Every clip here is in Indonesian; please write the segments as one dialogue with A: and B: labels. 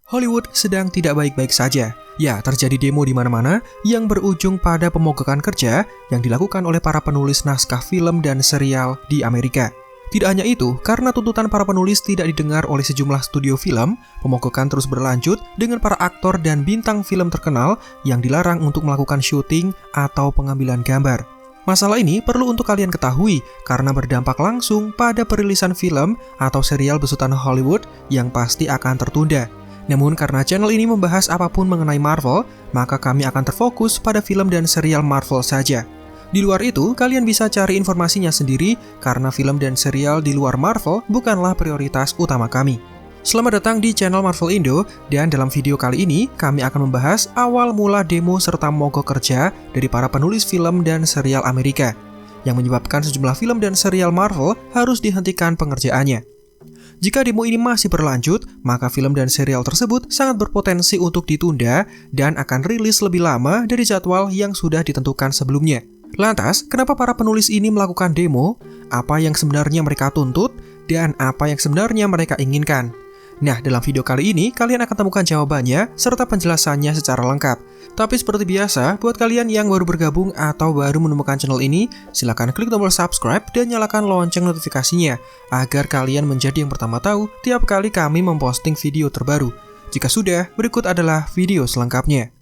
A: Hollywood sedang tidak baik-baik saja. Ya, terjadi demo di mana-mana yang berujung pada pemogokan kerja yang dilakukan oleh para penulis naskah film dan serial di Amerika. Tidak hanya itu, karena tuntutan para penulis tidak didengar oleh sejumlah studio film, pemogokan terus berlanjut dengan para aktor dan bintang film terkenal yang dilarang untuk melakukan syuting atau pengambilan gambar. Masalah ini perlu untuk kalian ketahui karena berdampak langsung pada perilisan film atau serial besutan Hollywood yang pasti akan tertunda. Namun karena channel ini membahas apapun mengenai Marvel, maka kami akan terfokus pada film dan serial Marvel saja. Di luar itu, kalian bisa cari informasinya sendiri karena film dan serial di luar Marvel bukanlah prioritas utama kami. Selamat datang di channel Marvel Indo, dan dalam video kali ini kami akan membahas awal mula demo serta mogok kerja dari para penulis film dan serial Amerika, yang menyebabkan sejumlah film dan serial Marvel harus dihentikan pengerjaannya. Jika demo ini masih berlanjut, maka film dan serial tersebut sangat berpotensi untuk ditunda dan akan rilis lebih lama dari jadwal yang sudah ditentukan sebelumnya. Lantas, kenapa para penulis ini melakukan demo? Apa yang sebenarnya mereka tuntut? Dan apa yang sebenarnya mereka inginkan? Nah, dalam video kali ini, kalian akan temukan jawabannya serta penjelasannya secara lengkap. Tapi seperti biasa, buat kalian yang baru bergabung atau baru menemukan channel ini, silakan klik tombol subscribe dan nyalakan lonceng notifikasinya, agar kalian menjadi yang pertama tahu tiap kali kami memposting video terbaru. Jika sudah, berikut adalah video selengkapnya.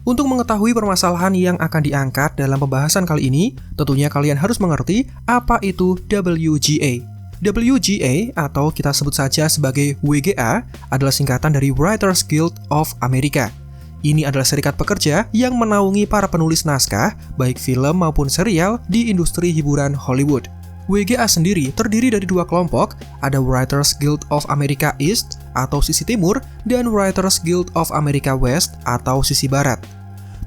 A: Untuk mengetahui permasalahan yang akan diangkat dalam pembahasan kali ini, tentunya kalian harus mengerti apa itu WGA. WGA atau kita sebut saja sebagai WGA adalah singkatan dari Writers Guild of America. Ini adalah serikat pekerja yang menaungi para penulis naskah, baik film maupun serial di industri hiburan Hollywood. WGA sendiri terdiri dari dua kelompok, ada Writers Guild of America East atau sisi timur dan Writers Guild of America West atau sisi barat.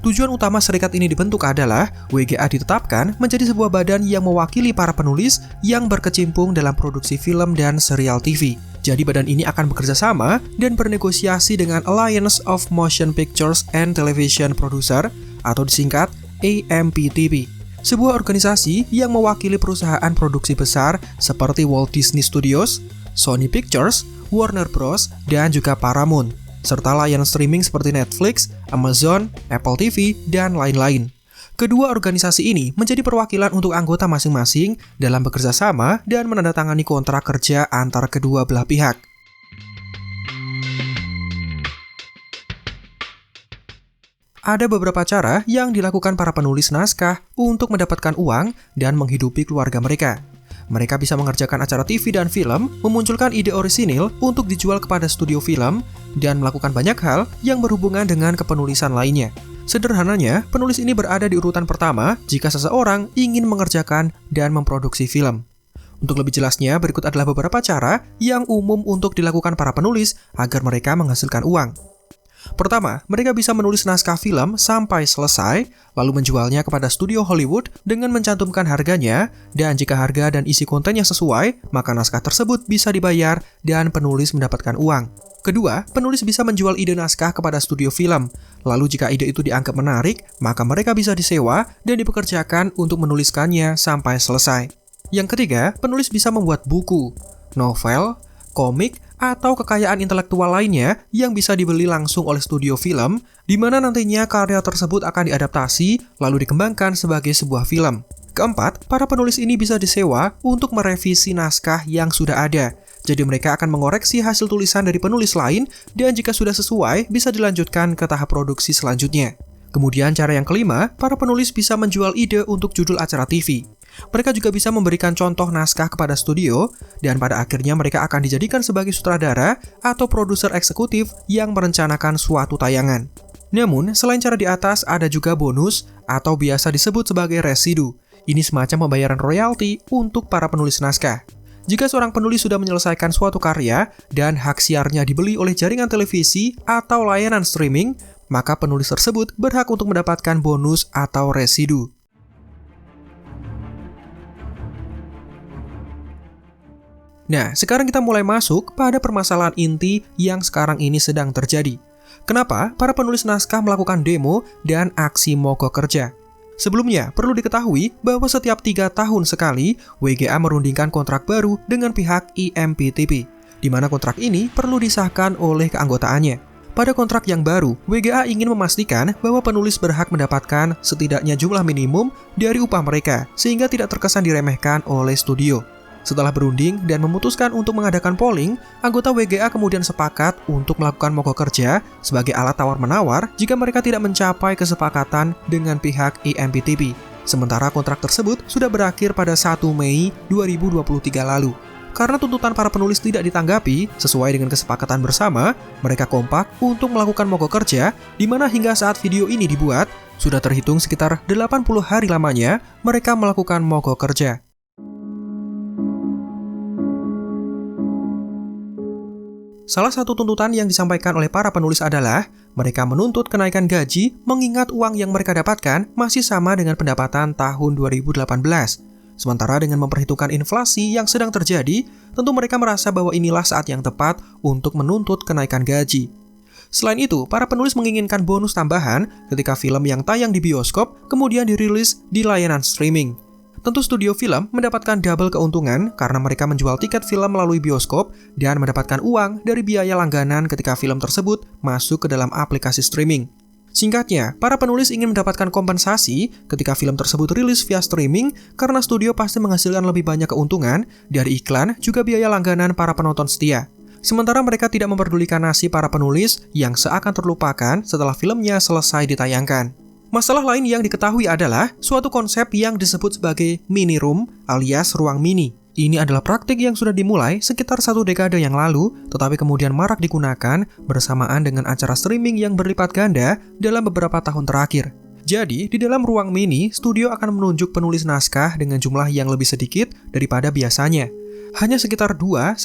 A: Tujuan utama serikat ini dibentuk adalah WGA ditetapkan menjadi sebuah badan yang mewakili para penulis yang berkecimpung dalam produksi film dan serial TV. Jadi badan ini akan bekerja sama dan bernegosiasi dengan Alliance of Motion Pictures and Television Producer atau disingkat AMPTP. Sebuah organisasi yang mewakili perusahaan produksi besar seperti Walt Disney Studios, Sony Pictures, Warner Bros, dan juga Paramount, serta layanan streaming seperti Netflix, Amazon, Apple TV, dan lain-lain. Kedua organisasi ini menjadi perwakilan untuk anggota masing-masing dalam bekerja sama dan menandatangani kontrak kerja antar kedua belah pihak. Ada beberapa cara yang dilakukan para penulis naskah untuk mendapatkan uang dan menghidupi keluarga mereka. Mereka bisa mengerjakan acara TV dan film, memunculkan ide orisinil untuk dijual kepada studio film, dan melakukan banyak hal yang berhubungan dengan kepenulisan lainnya. Sederhananya, penulis ini berada di urutan pertama jika seseorang ingin mengerjakan dan memproduksi film. Untuk lebih jelasnya, berikut adalah beberapa cara yang umum untuk dilakukan para penulis agar mereka menghasilkan uang. Pertama, mereka bisa menulis naskah film sampai selesai, lalu menjualnya kepada studio Hollywood dengan mencantumkan harganya, dan jika harga dan isi kontennya sesuai, maka naskah tersebut bisa dibayar dan penulis mendapatkan uang. Kedua, penulis bisa menjual ide naskah kepada studio film. Lalu jika ide itu dianggap menarik, maka mereka bisa disewa dan dipekerjakan untuk menuliskannya sampai selesai. Yang ketiga, penulis bisa membuat buku, novel, komik, atau kekayaan intelektual lainnya yang bisa dibeli langsung oleh studio film, di mana nantinya karya tersebut akan diadaptasi lalu dikembangkan sebagai sebuah film. Keempat, para penulis ini bisa disewa untuk merevisi naskah yang sudah ada. Jadi mereka akan mengoreksi hasil tulisan dari penulis lain, dan jika sudah sesuai, bisa dilanjutkan ke tahap produksi selanjutnya. Kemudian cara yang kelima, para penulis bisa menjual ide untuk judul acara TV. Mereka juga bisa memberikan contoh naskah kepada studio, dan pada akhirnya mereka akan dijadikan sebagai sutradara atau produser eksekutif yang merencanakan suatu tayangan. Namun, selain cara di atas, ada juga bonus atau biasa disebut sebagai residu. Ini semacam pembayaran royalti untuk para penulis naskah. Jika seorang penulis sudah menyelesaikan suatu karya dan hak siarnya dibeli oleh jaringan televisi atau layanan streaming, maka penulis tersebut berhak untuk mendapatkan bonus atau residu. Nah, sekarang kita mulai masuk pada permasalahan inti yang sekarang ini sedang terjadi. Kenapa para penulis naskah melakukan demo dan aksi mogok kerja? Sebelumnya, perlu diketahui bahwa setiap 3 tahun sekali, WGA merundingkan kontrak baru dengan pihak IMPTP, di mana kontrak ini perlu disahkan oleh keanggotaannya. Pada kontrak yang baru, WGA ingin memastikan bahwa penulis berhak mendapatkan setidaknya jumlah minimum dari upah mereka, sehingga tidak terkesan diremehkan oleh studio. Setelah berunding dan memutuskan untuk mengadakan polling, anggota WGA kemudian sepakat untuk melakukan mogok kerja sebagai alat tawar-menawar jika mereka tidak mencapai kesepakatan dengan pihak IMPTP. Sementara kontrak tersebut sudah berakhir pada 1 Mei 2023 lalu. Karena tuntutan para penulis tidak ditanggapi sesuai dengan kesepakatan bersama, mereka kompak untuk melakukan mogok kerja, di mana hingga saat video ini dibuat, sudah terhitung sekitar 80 hari lamanya mereka melakukan mogok kerja. Salah satu tuntutan yang disampaikan oleh para penulis adalah mereka menuntut kenaikan gaji mengingat uang yang mereka dapatkan masih sama dengan pendapatan tahun 2018. Sementara dengan memperhitungkan inflasi yang sedang terjadi, tentu mereka merasa bahwa inilah saat yang tepat untuk menuntut kenaikan gaji. Selain itu, para penulis menginginkan bonus tambahan ketika film yang tayang di bioskop kemudian dirilis di layanan streaming. Tentu studio film mendapatkan double keuntungan karena mereka menjual tiket film melalui bioskop dan mendapatkan uang dari biaya langganan ketika film tersebut masuk ke dalam aplikasi streaming. Singkatnya, para penulis ingin mendapatkan kompensasi ketika film tersebut rilis via streaming karena studio pasti menghasilkan lebih banyak keuntungan dari iklan juga biaya langganan para penonton setia. Sementara mereka tidak memperdulikan nasib para penulis yang seakan terlupakan setelah filmnya selesai ditayangkan. Masalah lain yang diketahui adalah suatu konsep yang disebut sebagai mini room alias ruang mini. Ini adalah praktik yang sudah dimulai sekitar 1 dekade yang lalu, tetapi kemudian marak digunakan bersamaan dengan acara streaming yang berlipat ganda dalam beberapa tahun terakhir. Jadi, di dalam ruang mini, studio akan menunjuk penulis naskah dengan jumlah yang lebih sedikit daripada biasanya. Hanya sekitar 2-3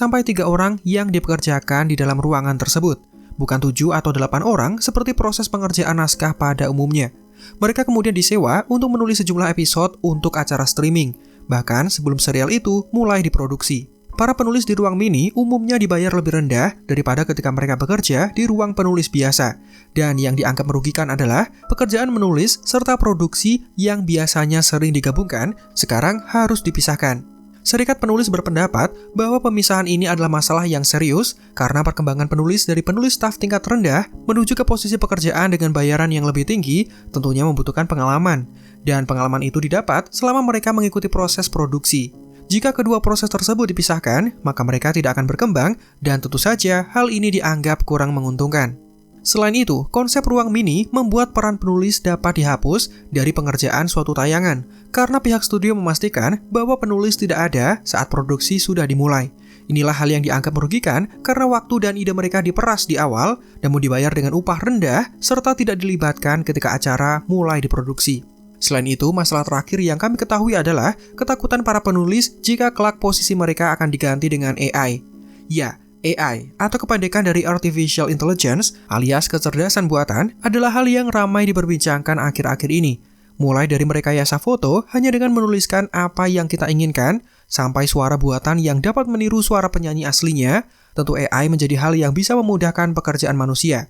A: orang yang dipekerjakan di dalam ruangan tersebut, bukan 7 atau 8 orang seperti proses pengerjaan naskah pada umumnya. Mereka kemudian disewa untuk menulis sejumlah episode untuk acara streaming, bahkan sebelum serial itu mulai diproduksi. Para penulis di ruang mini umumnya dibayar lebih rendah daripada ketika mereka bekerja di ruang penulis biasa. Dan yang dianggap merugikan adalah pekerjaan menulis serta produksi yang biasanya sering digabungkan, sekarang harus dipisahkan. Serikat Penulis berpendapat bahwa pemisahan ini adalah masalah yang serius karena perkembangan penulis dari penulis staf tingkat rendah menuju ke posisi pekerjaan dengan bayaran yang lebih tinggi tentunya membutuhkan pengalaman. Dan pengalaman itu didapat selama mereka mengikuti proses produksi. Jika kedua proses tersebut dipisahkan, maka mereka tidak akan berkembang dan tentu saja hal ini dianggap kurang menguntungkan. Selain itu, konsep ruang mini membuat peran penulis dapat dihapus dari pengerjaan suatu tayangan karena pihak studio memastikan bahwa penulis tidak ada saat produksi sudah dimulai. Inilah hal yang dianggap merugikan karena waktu dan ide mereka diperas di awal, namun dibayar dengan upah rendah serta tidak dilibatkan ketika acara mulai diproduksi. Selain itu, masalah terakhir yang kami ketahui adalah ketakutan para penulis jika kelak posisi mereka akan diganti dengan AI. Ya, AI, atau kependekan dari Artificial Intelligence alias kecerdasan buatan, adalah hal yang ramai diperbincangkan akhir-akhir ini. Mulai dari merekayasa foto hanya dengan menuliskan apa yang kita inginkan, sampai suara buatan yang dapat meniru suara penyanyi aslinya, tentu AI menjadi hal yang bisa memudahkan pekerjaan manusia.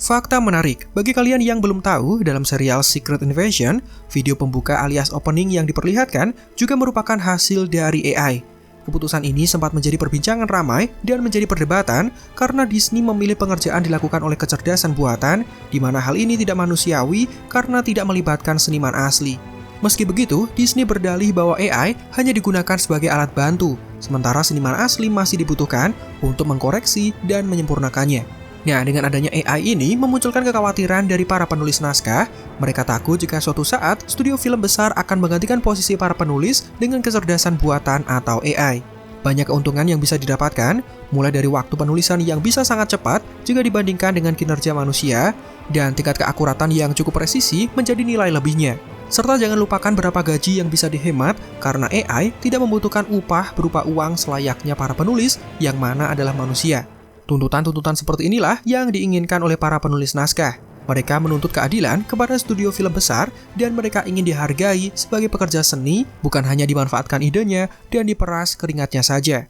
A: Fakta menarik, bagi kalian yang belum tahu, dalam serial Secret Invasion, video pembuka alias opening yang diperlihatkan juga merupakan hasil dari AI. Keputusan ini sempat menjadi perbincangan ramai dan menjadi perdebatan karena Disney memilih pengerjaan dilakukan oleh kecerdasan buatan, di mana hal ini tidak manusiawi karena tidak melibatkan seniman asli. Meski begitu, Disney berdalih bahwa AI hanya digunakan sebagai alat bantu, sementara seniman asli masih dibutuhkan untuk mengkoreksi dan menyempurnakannya. Nah, dengan adanya AI ini memunculkan kekhawatiran dari para penulis naskah. Mereka takut jika suatu saat studio film besar akan menggantikan posisi para penulis dengan kecerdasan buatan atau AI. Banyak keuntungan yang bisa didapatkan, mulai dari waktu penulisan yang bisa sangat cepat jika dibandingkan dengan kinerja manusia, dan tingkat keakuratan yang cukup presisi menjadi nilai lebihnya. Serta jangan lupakan berapa gaji yang bisa dihemat karena AI tidak membutuhkan upah berupa uang selayaknya para penulis yang mana adalah manusia. Tuntutan-tuntutan seperti inilah yang diinginkan oleh para penulis naskah. Mereka menuntut keadilan kepada studio film besar dan mereka ingin dihargai sebagai pekerja seni, bukan hanya dimanfaatkan idenya dan diperas keringatnya saja.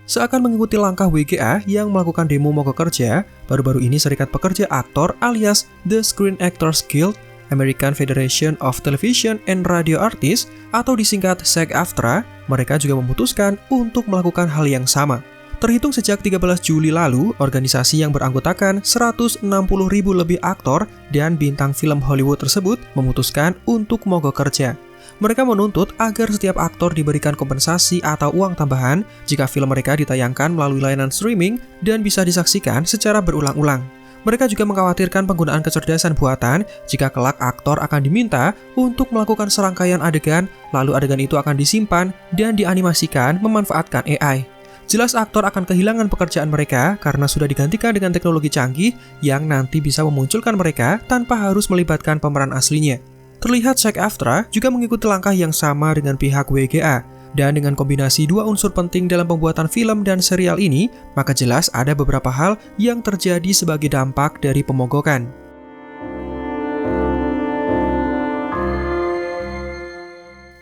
A: Seakan mengikuti langkah WGA yang melakukan demo mogok kerja, baru-baru ini Serikat Pekerja Aktor alias The Screen Actors Guild, American Federation of Television and Radio Artists, atau disingkat SAG-AFTRA, mereka juga memutuskan untuk melakukan hal yang sama. Terhitung sejak 13 Juli lalu, organisasi yang beranggotakan 160.000 lebih aktor dan bintang film Hollywood tersebut memutuskan untuk mogok kerja. Mereka menuntut agar setiap aktor diberikan kompensasi atau uang tambahan jika film mereka ditayangkan melalui layanan streaming dan bisa disaksikan secara berulang-ulang. Mereka juga mengkhawatirkan penggunaan kecerdasan buatan jika kelak aktor akan diminta untuk melakukan serangkaian adegan, lalu adegan itu akan disimpan dan dianimasikan memanfaatkan AI. Jelas aktor akan kehilangan pekerjaan mereka karena sudah digantikan dengan teknologi canggih yang nanti bisa memunculkan mereka tanpa harus melibatkan pemeran aslinya. Terlihat SAG-AFTRA juga mengikuti langkah yang sama dengan pihak WGA, dan dengan kombinasi dua unsur penting dalam pembuatan film dan serial ini, maka jelas ada beberapa hal yang terjadi sebagai dampak dari pemogokan.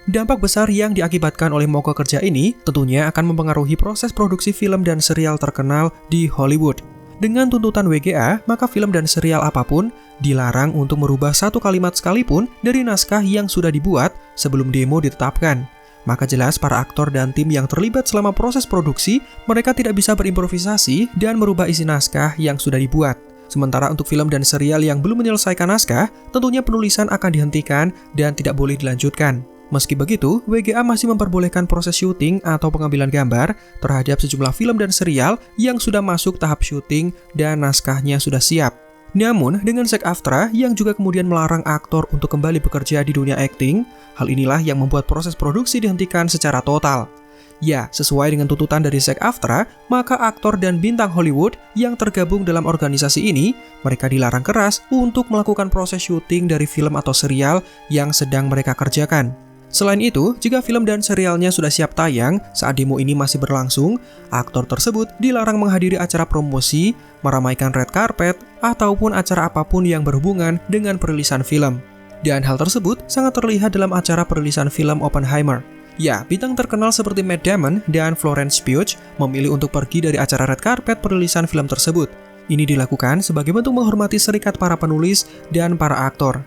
A: Dampak besar yang diakibatkan oleh mogok kerja ini tentunya akan mempengaruhi proses produksi film dan serial terkenal di Hollywood. Dengan tuntutan WGA, maka film dan serial apapun dilarang untuk merubah satu kalimat sekalipun dari naskah yang sudah dibuat sebelum demo ditetapkan. Maka jelas para aktor dan tim yang terlibat selama proses produksi, mereka tidak bisa berimprovisasi dan merubah isi naskah yang sudah dibuat. Sementara untuk film dan serial yang belum menyelesaikan naskah, tentunya penulisan akan dihentikan dan tidak boleh dilanjutkan. Meski begitu, WGA masih memperbolehkan proses syuting atau pengambilan gambar terhadap sejumlah film dan serial yang sudah masuk tahap syuting dan naskahnya sudah siap. Namun, dengan SAG-AFTRA yang juga kemudian melarang aktor untuk kembali bekerja di dunia akting, hal inilah yang membuat proses produksi dihentikan secara total. Ya, sesuai dengan tuntutan dari SAG-AFTRA, maka aktor dan bintang Hollywood yang tergabung dalam organisasi ini, mereka dilarang keras untuk melakukan proses syuting dari film atau serial yang sedang mereka kerjakan. Selain itu, jika film dan serialnya sudah siap tayang saat demo ini masih berlangsung, aktor tersebut dilarang menghadiri acara promosi, meramaikan red carpet, ataupun acara apapun yang berhubungan dengan perilisan film. Dan hal tersebut sangat terlihat dalam acara perilisan film Oppenheimer. Ya, bintang terkenal seperti Matt Damon dan Florence Pugh memilih untuk pergi dari acara red carpet perilisan film tersebut. Ini dilakukan sebagai bentuk menghormati serikat para penulis dan para aktor.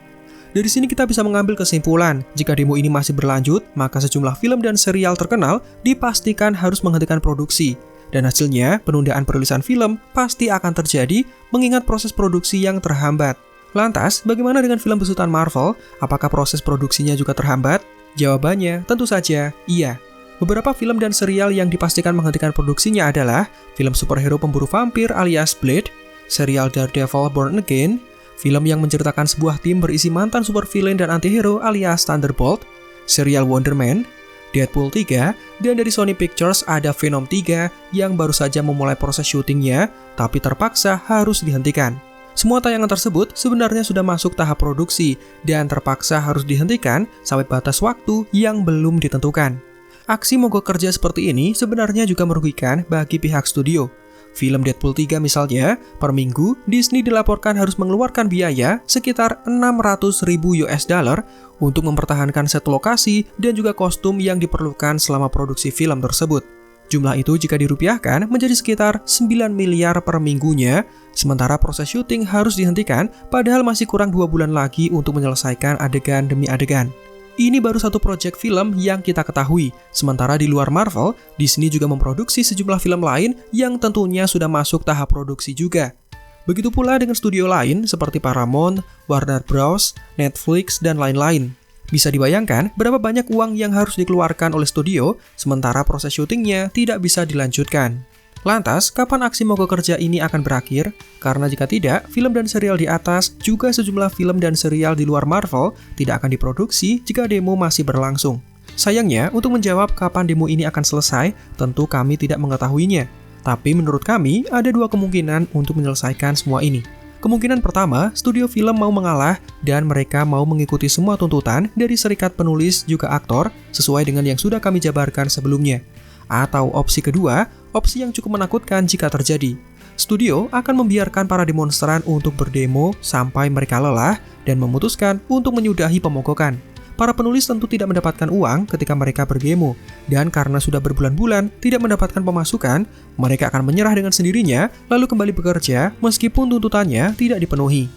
A: Dari sini kita bisa mengambil kesimpulan, jika demo ini masih berlanjut, maka sejumlah film dan serial terkenal dipastikan harus menghentikan produksi. Dan hasilnya, penundaan perilisan film pasti akan terjadi mengingat proses produksi yang terhambat. Lantas, bagaimana dengan film besutan Marvel? Apakah proses produksinya juga terhambat? Jawabannya tentu saja iya. Beberapa film dan serial yang dipastikan menghentikan produksinya adalah film superhero pemburu vampir alias Blade, serial Daredevil Born Again, film yang menceritakan sebuah tim berisi mantan supervillain dan antihero alias Thunderbolt, serial Wonder Man, Deadpool 3, dan dari Sony Pictures ada Venom 3 yang baru saja memulai proses syutingnya, tapi terpaksa harus dihentikan. Semua tayangan tersebut sebenarnya sudah masuk tahap produksi dan terpaksa harus dihentikan sampai batas waktu yang belum ditentukan. Aksi mogok kerja seperti ini sebenarnya juga merugikan bagi pihak studio. Film Deadpool 3 misalnya, per minggu Disney dilaporkan harus mengeluarkan biaya sekitar $600.000 untuk mempertahankan set lokasi dan juga kostum yang diperlukan selama produksi film tersebut. Jumlah itu jika dirupiahkan menjadi sekitar 9 miliar per minggunya, sementara proses syuting harus dihentikan padahal masih kurang 2 bulan lagi untuk menyelesaikan adegan demi adegan. Ini baru satu proyek film yang kita ketahui, sementara di luar Marvel, Disney juga memproduksi sejumlah film lain yang tentunya sudah masuk tahap produksi juga. Begitu pula dengan studio lain seperti Paramount, Warner Bros, Netflix, dan lain-lain. Bisa dibayangkan berapa banyak uang yang harus dikeluarkan oleh studio, sementara proses syutingnya tidak bisa dilanjutkan. Lantas, kapan aksi mogok kerja ini akan berakhir? Karena jika tidak, film dan serial di atas, juga sejumlah film dan serial di luar Marvel tidak akan diproduksi jika demo masih berlangsung. Sayangnya, untuk menjawab kapan demo ini akan selesai, tentu kami tidak mengetahuinya. Tapi menurut kami, ada dua kemungkinan untuk menyelesaikan semua ini. Kemungkinan pertama, studio film mau mengalah dan mereka mau mengikuti semua tuntutan dari serikat penulis juga aktor sesuai dengan yang sudah kami jabarkan sebelumnya. Atau opsi kedua, opsi yang cukup menakutkan jika terjadi. Studio akan membiarkan para demonstran untuk berdemo sampai mereka lelah dan memutuskan untuk menyudahi pemogokan. Para penulis tentu tidak mendapatkan uang ketika mereka berdemo, dan karena sudah berbulan-bulan tidak mendapatkan pemasukan, mereka akan menyerah dengan sendirinya lalu kembali bekerja meskipun tuntutannya tidak dipenuhi.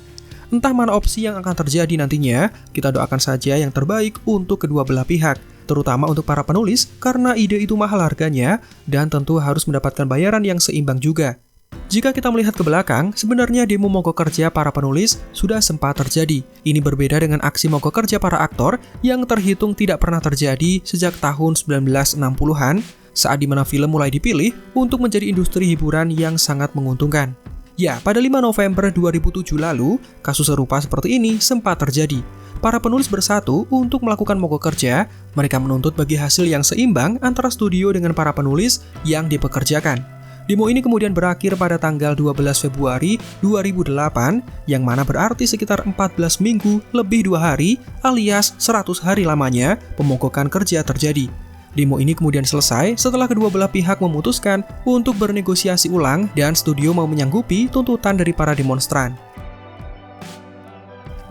A: Entah mana opsi yang akan terjadi nantinya, kita doakan saja yang terbaik untuk kedua belah pihak, terutama untuk para penulis karena ide itu mahal harganya dan tentu harus mendapatkan bayaran yang seimbang juga. Jika kita melihat ke belakang, sebenarnya demo mogok kerja para penulis sudah sempat terjadi. Ini berbeda dengan aksi mogok kerja para aktor yang terhitung tidak pernah terjadi sejak tahun 1960-an, saat dimana film mulai dipilih untuk menjadi industri hiburan yang sangat menguntungkan. Ya, pada 5 November 2007 lalu, kasus serupa seperti ini sempat terjadi. Para penulis bersatu untuk melakukan mogok kerja, mereka menuntut bagi hasil yang seimbang antara studio dengan para penulis yang dipekerjakan. Demo ini kemudian berakhir pada tanggal 12 Februari 2008, yang mana berarti sekitar 14 minggu lebih 2 hari alias 100 hari lamanya pemogokan kerja terjadi. Demo ini kemudian selesai setelah kedua belah pihak memutuskan untuk bernegosiasi ulang dan studio mau menyanggupi tuntutan dari para demonstran.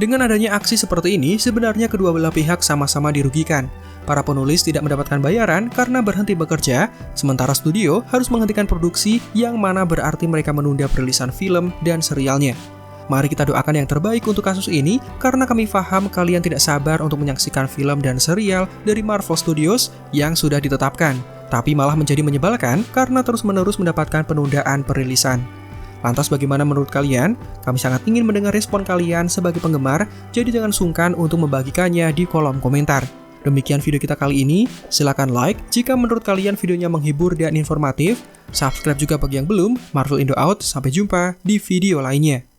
A: Dengan adanya aksi seperti ini, sebenarnya kedua belah pihak sama-sama dirugikan. Para penulis tidak mendapatkan bayaran karena berhenti bekerja, sementara studio harus menghentikan produksi yang mana berarti mereka menunda perilisan film dan serialnya. Mari kita doakan yang terbaik untuk kasus ini karena kami paham kalian tidak sabar untuk menyaksikan film dan serial dari Marvel Studios yang sudah ditetapkan, tapi malah menjadi menyebalkan karena terus-menerus mendapatkan penundaan perilisan. Lantas bagaimana menurut kalian? Kami sangat ingin mendengar respon kalian sebagai penggemar, jadi jangan sungkan untuk membagikannya di kolom komentar. Demikian video kita kali ini, silakan like jika menurut kalian videonya menghibur dan informatif, subscribe juga bagi yang belum. Marvel Indo out, sampai jumpa di video lainnya.